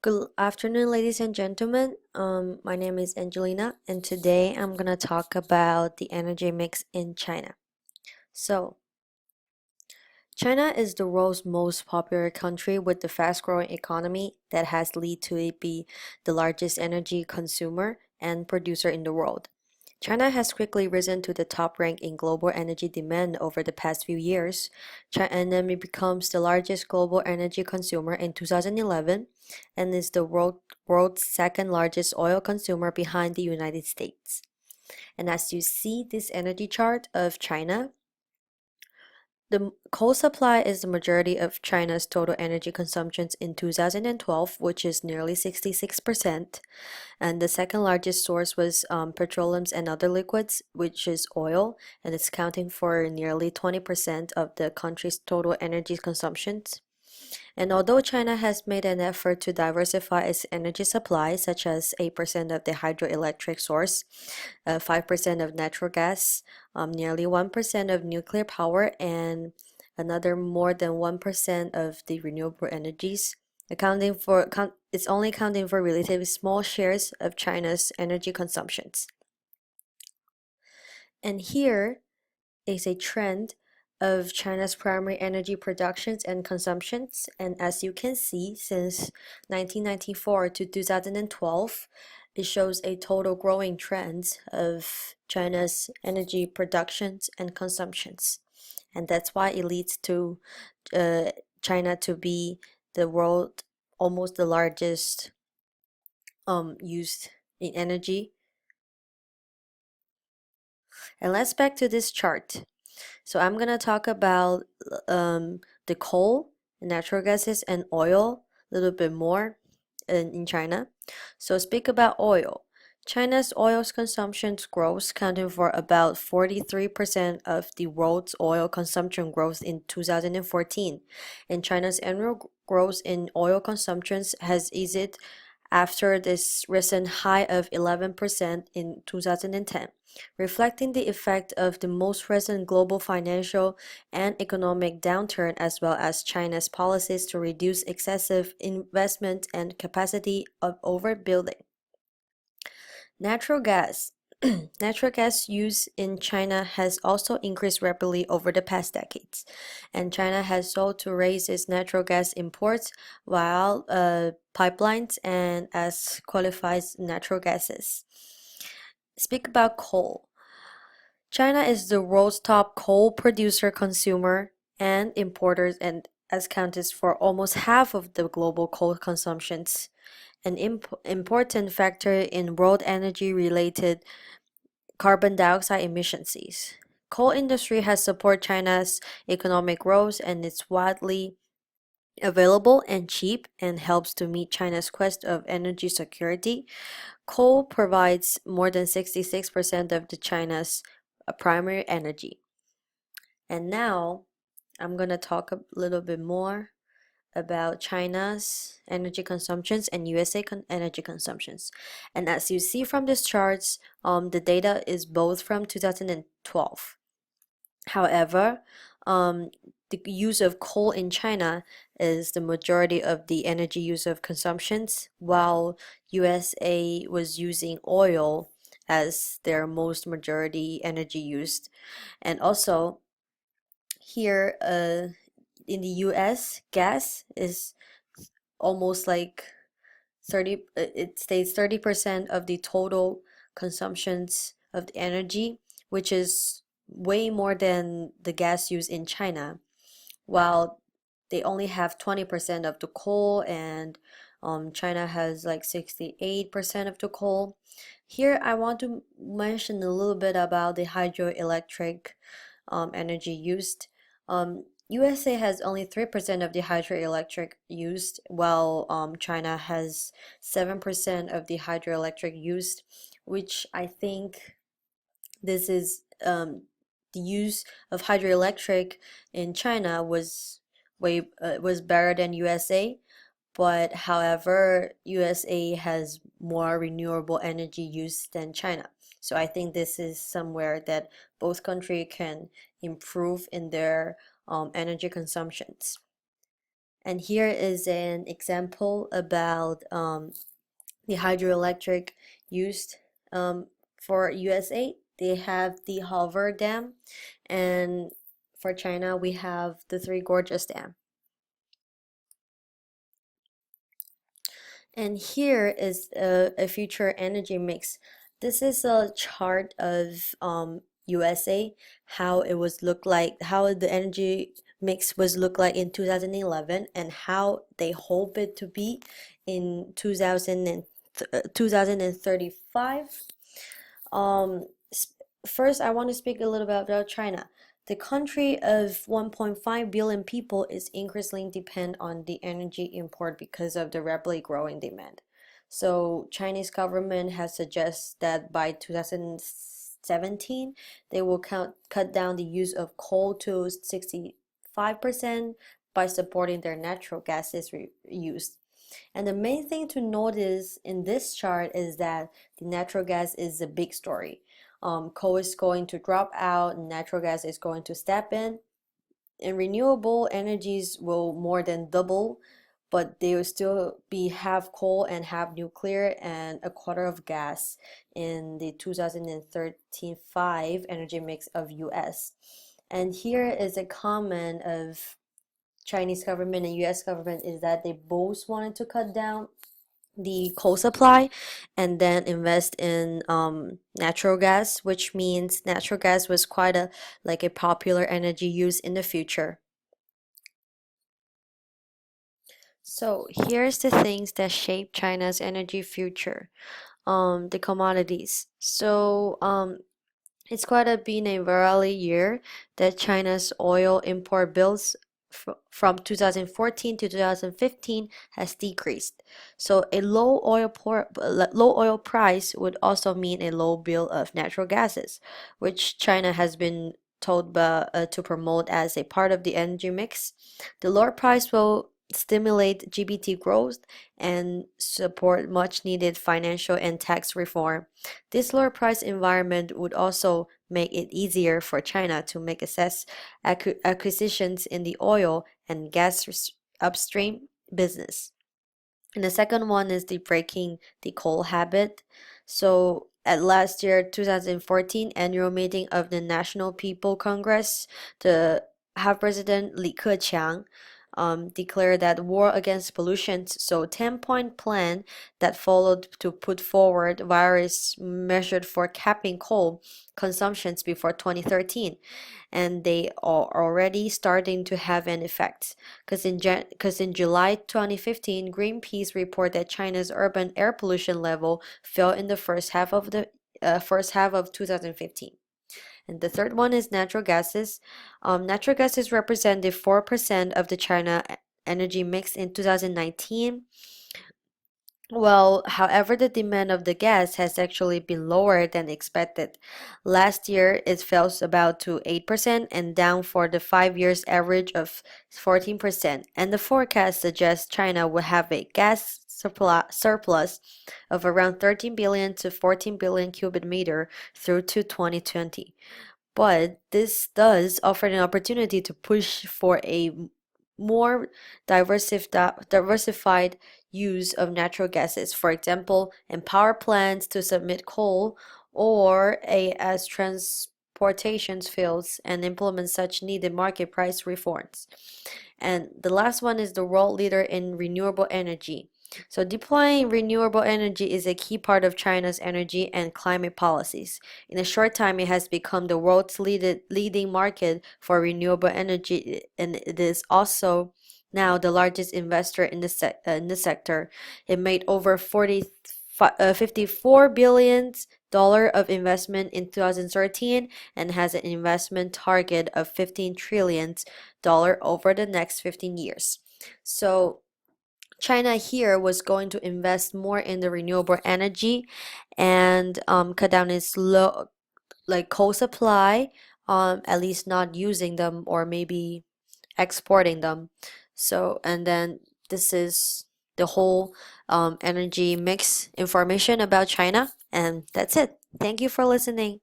Good afternoon, ladies and gentlemen. My name is Angelina, and today I'm gonna talk about the energy mix in China. So, China is the world's most popular country with the fast-growing economy that has led to it be the largest energy consumer and producer in the world. China has quickly risen to the top rank in global energy demand over the past few years. China becomes the largest global energy consumer in 2011 and is the world's second largest oil consumer behind the United States. And as you see this energy chart of China, the coal supply is the majority of China's total energy consumption in 2012, which is nearly 66%. And the second largest source was petroleums and other liquids, which is oil, and it's accounting for nearly 20% of the country's total energy consumption. And although China has made an effort to diversify its energy supply, such as 8% of the hydroelectric source, 5% of natural gas, nearly 1% of nuclear power, and another more than 1% of the renewable energies, it's only accounting for relatively small shares of China's energy consumptions. And here is a trend of China's primary energy productions and consumptions. And as you can see, since 1994 to 2012, it shows a total growing trend of China's energy productions and consumptions. And that's why it leads to uh, China to be the world almost the largest used in energy. And let's back to this chart. So I'm gonna talk about the coal, natural gases, and oil a little bit more in China. So speak about oil. China's oil consumption growth accounting for about 43% of the world's oil consumption growth in 2014. And China's annual growth in oil consumption has eased after this recent high of 11% in 2010, reflecting the effect of the most recent global financial and economic downturn as well as China's policies to reduce excessive investment and capacity of overbuilding. Natural gas. Natural gas use in China has also increased rapidly over the past decades, and China has sought to raise its natural gas imports while pipelines and as qualifies natural gases. Speak about coal. China is the world's top coal producer, consumer, and importers, and as counted for almost half of the global coal consumptions. An important factor in world energy related carbon dioxide emissions. Coal industry has supported China's economic growth and it's widely available and cheap and helps to meet China's quest of energy security. Coal provides more than 66% of the China's primary energy. And now I'm going to talk a little bit more about China's energy consumptions and USA energy consumptions. And as you see from these charts, the data is both from 2012. However, the use of coal in China is the majority of the energy use of consumptions, while USA was using oil as their most majority energy used. And also here in the US, gas is almost like 30 it stays 30% of the total consumptions of the energy, which is way more than the gas used in China, while they only have 20% of the coal and China has like 68% of the coal. Here I want to mention a little bit about the hydroelectric energy used. USA has only 3% of the hydroelectric used, while China has 7% of the hydroelectric used, which I think this is the use of hydroelectric in China was better than USA, but however, USA has more renewable energy use than China. So I think this is somewhere that both countries can improve in their energy consumptions. And here is an example about the hydroelectric used for USA. They have the Hoover Dam, and for China, we have the Three Gorges Dam. And here is a future energy mix. This is a chart of USA, how it was look like, how the energy mix was look like in 2011, and how they hope it to be in 2035. Um, First, I want to speak a little bit about China. The country of 1.5 billion people is increasingly depend on the energy import because of the rapidly growing demand. So Chinese government has suggested that by 2017, they will cut down the use of coal to 65% by supporting their natural gases use. And the main thing to notice in this chart is that the natural gas is a big story. Coal is going to drop out, and natural gas is going to step in, and renewable energies will more than double, but they will still be half coal and half nuclear and a quarter of gas in the 2013-5 energy mix of US. And here is a comment of Chinese government and US government is that they both wanted to cut down the coal supply and then invest in natural gas, which means natural gas was quite a like a popular energy use in the future. So here's the things that shape China's energy future. The commodities. It's quite a been a very year that China's oil import bills from 2014 to 2015 has decreased. So a low oil price would also mean a low bill of natural gases, which China has been told to promote as a part of the energy mix. The lower price will stimulate GDP growth and support much needed financial and tax reform. This lower price environment would also make it easier for China to make acquisitions in the oil and gas upstream business. And the second one is the breaking the coal habit. So at last year 2014 annual meeting of the National People Congress, the House President Li Keqiang declared that war against pollution. So 10-point plan that followed to put forward various measures for capping coal consumptions before 2013, and they are already starting to have an effect. Because in July 2015, Greenpeace reported that China's urban air pollution level fell in the first half of 2015. And the third one is natural gases. Natural gases represented 4% of the China energy mix in 2019. Well, however, the demand of the gas has actually been lower than expected. Last year, it fell about to 8% and down for the 5 years average of 14%. And the forecast suggests China will have a gas surplus of around 13 billion to 14 billion cubic meter through to 2020. But this does offer an opportunity to push for a more diversified use of natural gases, for example, in power plants to submit coal or as transportation fields and implement such needed market price reforms. And the last one is the world leader in renewable energy. So deploying renewable energy is a key part of China's energy and climate policies. In a short time, it has become the world's leading market for renewable energy, and it is also now the largest investor in the sector. It made over 54 billion dollar of investment in 2013 and has an investment target of 15 trillion dollar over the next 15 years. So China here was going to invest more in the renewable energy and cut down its coal supply, at least not using them or maybe exporting them. So, and then this is the whole energy mix information about China, and that's it. Thank you for listening.